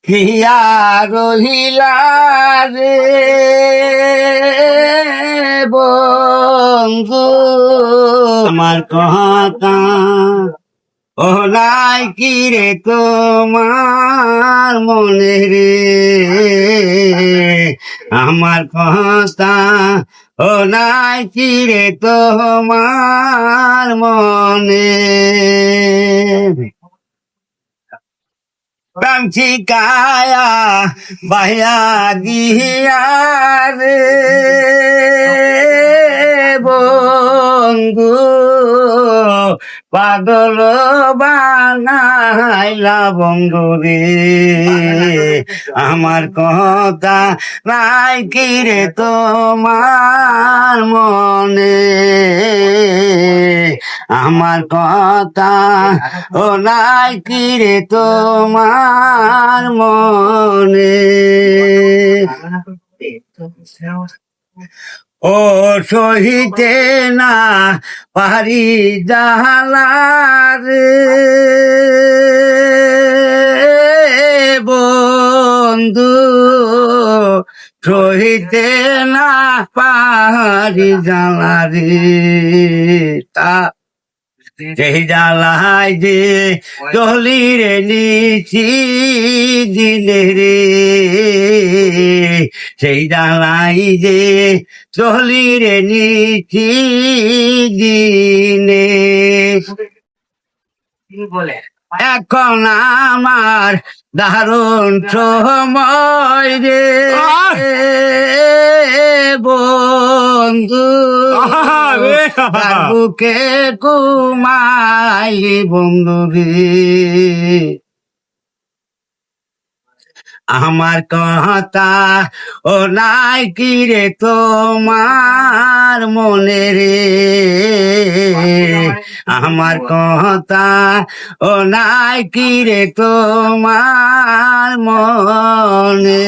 হিয়া রহিলা রে বন্ধু আমার কথা ও নাই কি রে তোমার মনে রে আমার কথা ও নাই কি রে তোমার মনে কাঞ্চি কায়া বাহিয়া গিয়া রে বন্ধু পাগল বানাইলা বন্ধু রে আমার কথা নাই কি রে তোমার মনে আমার কথা ও নাই কি রে তোমার মনে ও সহিতে না পারি জালার বন্ধু সহিতে না পারি জালারে তা সেই জ্বালাই যে চলিরে নিচি দিনে রে সেই জ্বালাই যে চলিরে নিচি দিনে এখন আমার দারুণ সময় রে বন্ধু বুকে কুমাই বন্ধু রে আমার কথা ও নাই কি রে তোমার মনে রে আমার কথা ও নাই কি রে তোমার মনে